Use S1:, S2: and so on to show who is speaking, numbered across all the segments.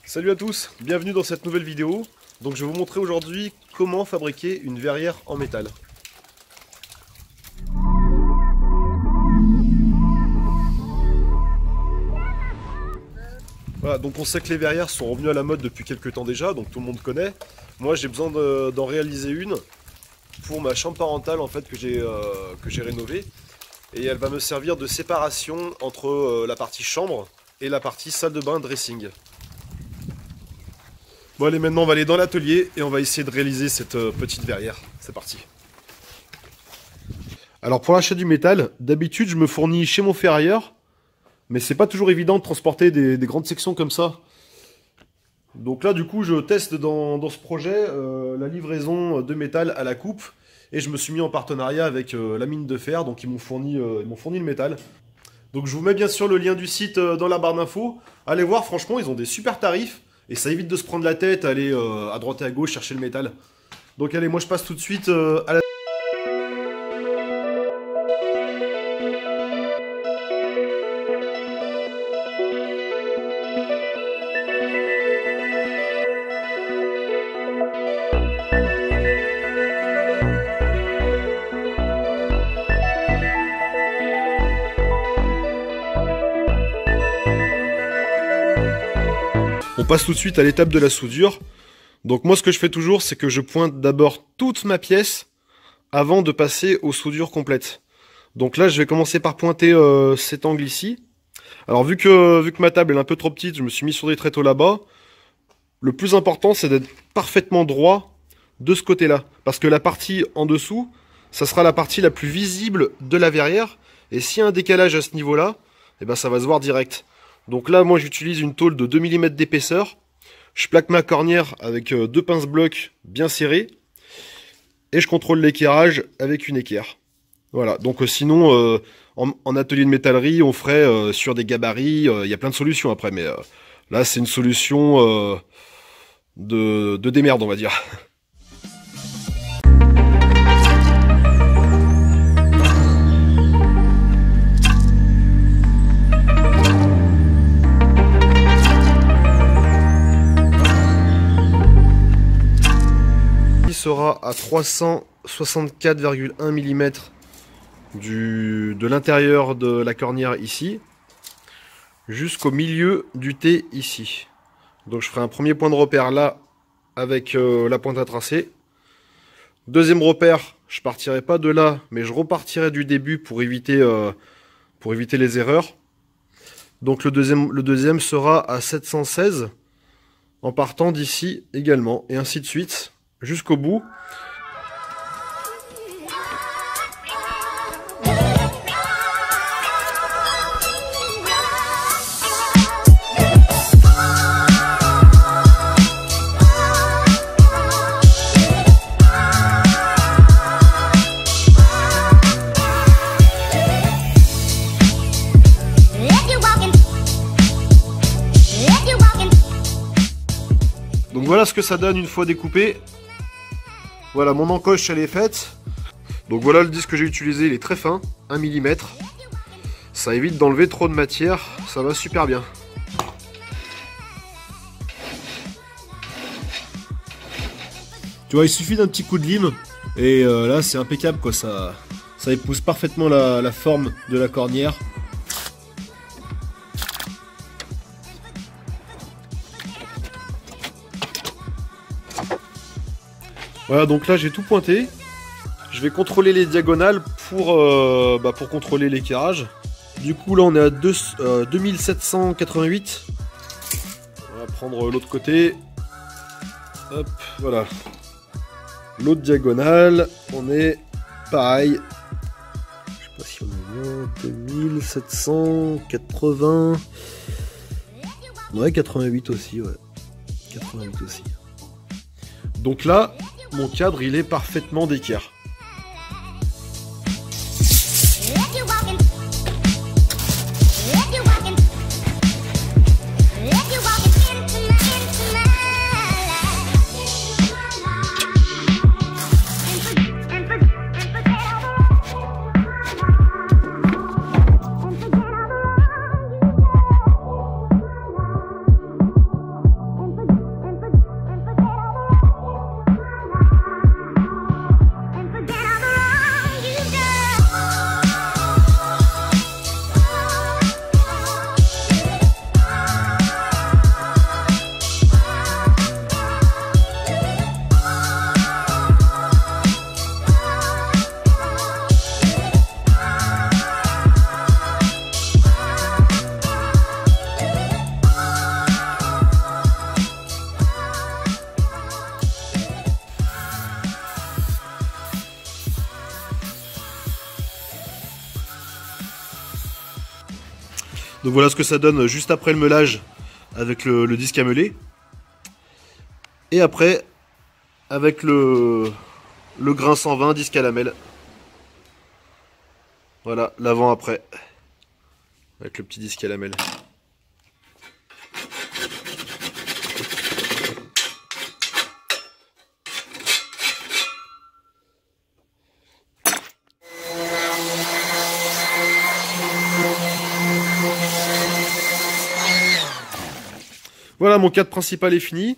S1: Salut à tous, bienvenue dans cette nouvelle vidéo. Donc je vais vous montrer aujourd'hui comment fabriquer une verrière en métal. Voilà, donc on sait que les verrières sont revenues à la mode depuis quelques temps déjà, donc tout le monde connaît. Moi j'ai besoin d'en réaliser une pour ma chambre parentale en fait que j'ai rénovée. Et elle va me servir de séparation entre la partie chambre et la partie salle de bain dressing. Bon allez, maintenant on va aller dans l'atelier et on va essayer de réaliser cette petite verrière. C'est parti. Alors pour l'achat du métal, d'habitude je me fournis chez mon ferrailleur, mais c'est pas toujours évident de transporter des grandes sections comme ça. Donc là du coup je teste dans ce projet la livraison de métal à la coupe, et je me suis mis en partenariat avec la mine de fer, donc ils m'ont fourni le métal. Donc je vous mets bien sûr le lien du site dans la barre d'infos. Allez voir, franchement ils ont des super tarifs. Et ça évite de se prendre la tête, aller à droite et à gauche chercher le métal. Donc allez, moi je passe tout de suite à la... On passe tout de suite à l'étape de la soudure. Donc moi ce que je fais toujours, c'est que je pointe d'abord toute ma pièce avant de passer aux soudures complètes. Donc là je vais commencer par pointer cet angle ici. Alors vu que ma table est un peu trop petite, je me suis mis sur des tréteaux là-bas. Le plus important c'est d'être parfaitement droit de ce côté-là. Parce que la partie en dessous, ça sera la partie la plus visible de la verrière. Et s'il y a un décalage à ce niveau-là, eh ben ça va se voir direct. Donc là, moi, j'utilise une tôle de 2 mm d'épaisseur. Je plaque ma cornière avec deux pinces-blocs bien serrées. Et je contrôle l'équerrage avec une équerre. Voilà, donc sinon, en atelier de métallerie, on ferait sur des gabarits. Il y a plein de solutions après, mais là, c'est une solution de démerde, on va dire. Sera à 364,1 mm de l'intérieur de la cornière ici jusqu'au milieu du T ici. Donc je ferai un premier point de repère là avec la pointe à tracer. Deuxième repère, je partirai pas de là, mais je repartirai du début pour éviter les erreurs. Donc le deuxième sera à 716 en partant d'ici également, et ainsi de suite jusqu'au bout. Donc voilà ce que ça donne une fois découpé. Voilà, mon encoche elle est faite. Donc voilà, le disque que j'ai utilisé, il est très fin, 1 mm. Ça évite d'enlever trop de matière, ça va super bien. Tu vois, il suffit d'un petit coup de lime et là c'est impeccable quoi, ça épouse parfaitement la forme de la cornière. Voilà, donc là j'ai tout pointé. Je vais contrôler les diagonales pour contrôler l'équerrage. Du coup là on est à 2788. On va prendre l'autre côté. Hop, voilà. L'autre diagonale, on est pareil. Je sais pas si on est bien. 2780. Ouais, 88 aussi, ouais. 88 aussi. Donc là, mon cadre il est parfaitement d'équerre. Donc voilà ce que ça donne juste après le meulage avec le disque à meuler. Et après, avec le grain 120 disque à lamelle. Voilà, l'avant-après. Avec le petit disque à lamelle. Voilà, mon cadre principal est fini.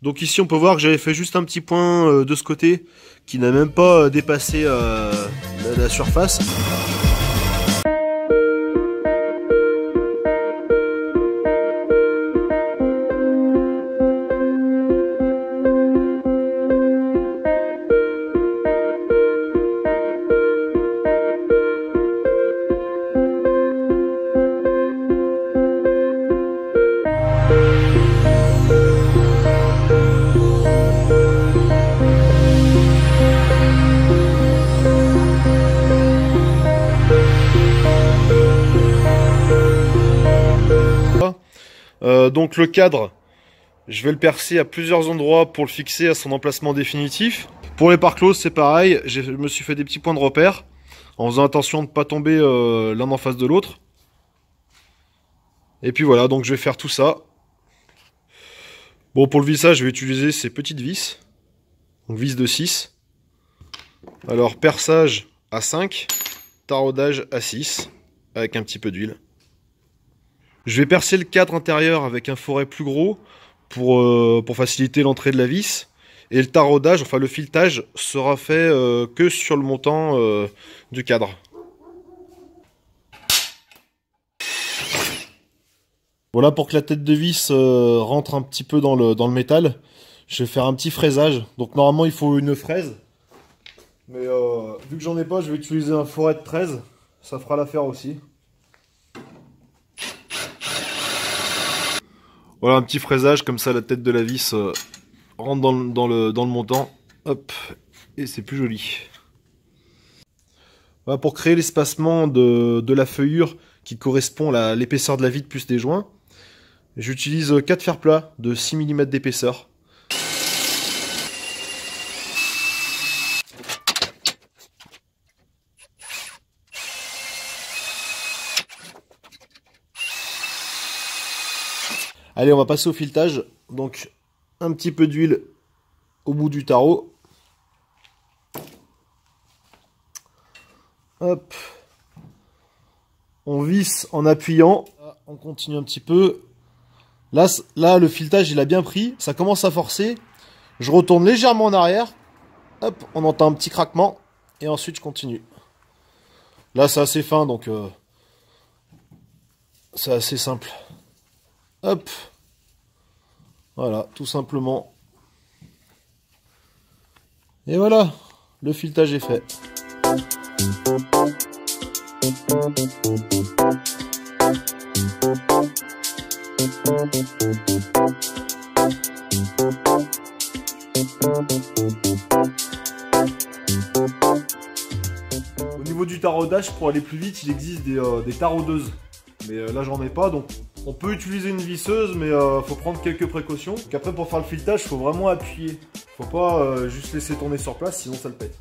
S1: Donc ici on peut voir que j'avais fait juste un petit point de ce côté qui n'a même pas dépassé la surface. Donc le cadre, je vais le percer à plusieurs endroits pour le fixer à son emplacement définitif. Pour les pare closes, c'est pareil, je me suis fait des petits points de repère en faisant attention de ne pas tomber l'un en face de l'autre. Et puis voilà, donc je vais faire tout ça. Bon, pour le vissage, je vais utiliser ces petites vis, donc vis de 6. Alors perçage à 5, taraudage à 6 avec un petit peu d'huile. Je vais percer le cadre intérieur avec un foret plus gros pour faciliter l'entrée de la vis. Et le taraudage, enfin le filetage, sera fait que sur le montant du cadre. Voilà, pour que la tête de vis rentre un petit peu dans le métal, je vais faire un petit fraisage. Donc normalement il faut une fraise. Mais vu que j'en ai pas, je vais utiliser un foret de 13. Ça fera l'affaire aussi. Voilà, un petit fraisage, comme ça la tête de la vis rentre dans le montant. Hop, et c'est plus joli. Voilà, pour créer l'espacement de la feuillure qui correspond à l'épaisseur de la vitre plus des joints, j'utilise 4 fers plats de 6 mm d'épaisseur. Allez, on va passer au filetage. Donc, un petit peu d'huile au bout du tarot. Hop. On visse en appuyant. On continue un petit peu. Là, le filetage, il a bien pris. Ça commence à forcer. Je retourne légèrement en arrière. Hop, on entend un petit craquement. Et ensuite, je continue. Là, c'est assez fin, donc c'est assez simple. Hop. Voilà, tout simplement. Et voilà, le filetage est fait. Au niveau du taraudage, pour aller plus vite, il existe des taraudeuses. Mais là, j'en ai pas, donc on peut utiliser une visseuse, mais faut prendre quelques précautions. Donc après, pour faire le filetage, faut vraiment appuyer. Faut pas juste laisser tourner sur place, sinon ça le pète.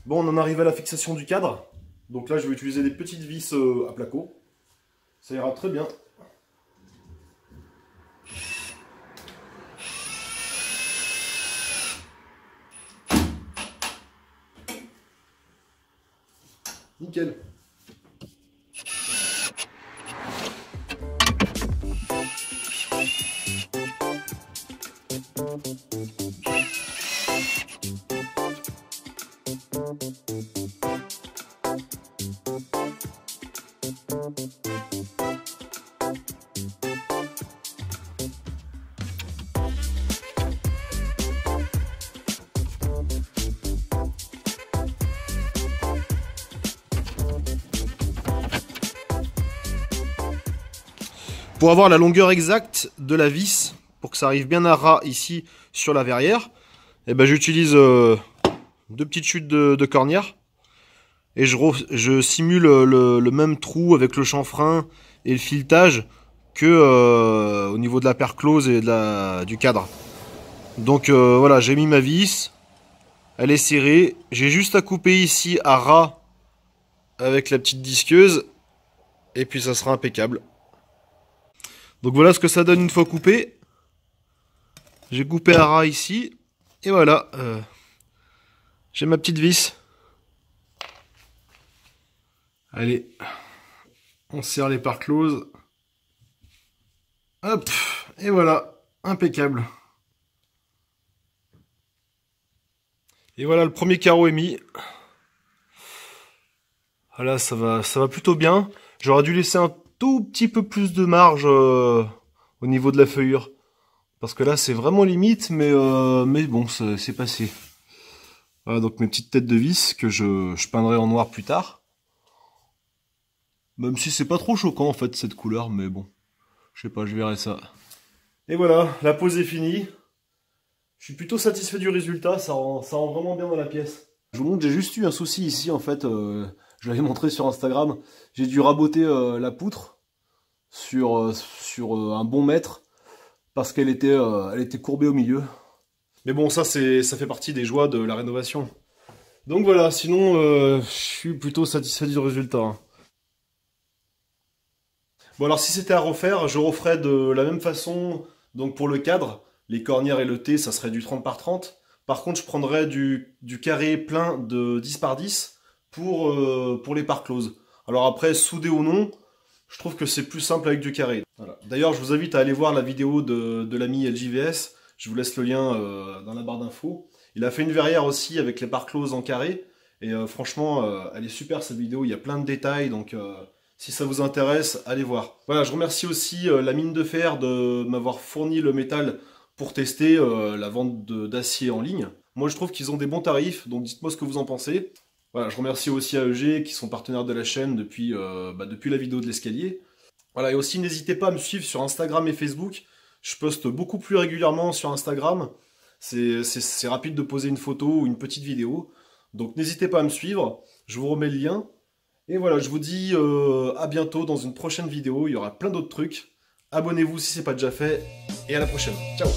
S1: Bon, on en arrive à la fixation du cadre. Donc là, je vais utiliser des petites vis à placo. Ça ira très bien. Nickel. Pour avoir la longueur exacte de la vis, pour que ça arrive bien à ras ici sur la verrière, eh ben, j'utilise 2 petites chutes de cornière. Et je simule le même trou avec le chanfrein et le filetage que au niveau de la paire close et du cadre. Donc voilà, j'ai mis ma vis, elle est serrée. J'ai juste à couper ici à ras avec la petite disqueuse et puis ça sera impeccable. Donc voilà ce que ça donne une fois coupé. J'ai coupé à ras ici et voilà, j'ai ma petite vis. Allez, on serre les parts closes. Hop, et voilà, impeccable. Et voilà, le premier carreau est mis. Voilà, ça va plutôt bien. J'aurais dû laisser un tout petit peu plus de marge au niveau de la feuillure. Parce que là, c'est vraiment limite, mais bon, c'est passé. Voilà, donc mes petites têtes de vis que je peindrai en noir plus tard. Même si c'est pas trop choquant en fait cette couleur, mais bon, je sais pas, je verrai ça. Et voilà, la pose est finie. Je suis plutôt satisfait du résultat, ça rend vraiment bien dans la pièce. Je vous montre, j'ai juste eu un souci ici en fait, je l'avais montré sur Instagram. J'ai dû raboter la poutre sur un bon mètre parce qu'elle était courbée au milieu. Mais bon, ça fait partie des joies de la rénovation. Donc voilà, sinon je suis plutôt satisfait du résultat. Hein. Bon alors si c'était à refaire, je referais de la même façon, donc pour le cadre, les cornières et le T, ça serait du 30 par 30. Par contre, je prendrais du carré plein de 10 par 10 pour les parts closes. Alors après, soudé ou non, je trouve que c'est plus simple avec du carré. Voilà. D'ailleurs, je vous invite à aller voir la vidéo de l'ami LJVS, je vous laisse le lien dans la barre d'infos. Il a fait une verrière aussi avec les parts closes en carré, et franchement, elle est super cette vidéo, il y a plein de détails, donc... si ça vous intéresse, allez voir. Voilà, je remercie aussi la mine de fer de m'avoir fourni le métal pour tester la vente d'acier en ligne. Moi, je trouve qu'ils ont des bons tarifs, donc dites-moi ce que vous en pensez. Voilà, je remercie aussi AEG qui sont partenaires de la chaîne depuis la vidéo de l'escalier. Voilà, et aussi n'hésitez pas à me suivre sur Instagram et Facebook. Je poste beaucoup plus régulièrement sur Instagram. C'est rapide de poser une photo ou une petite vidéo. Donc n'hésitez pas à me suivre. Je vous remets le lien. Et voilà, je vous dis à bientôt dans une prochaine vidéo, il y aura plein d'autres trucs. Abonnez-vous si ce n'est pas déjà fait, et à la prochaine. Ciao!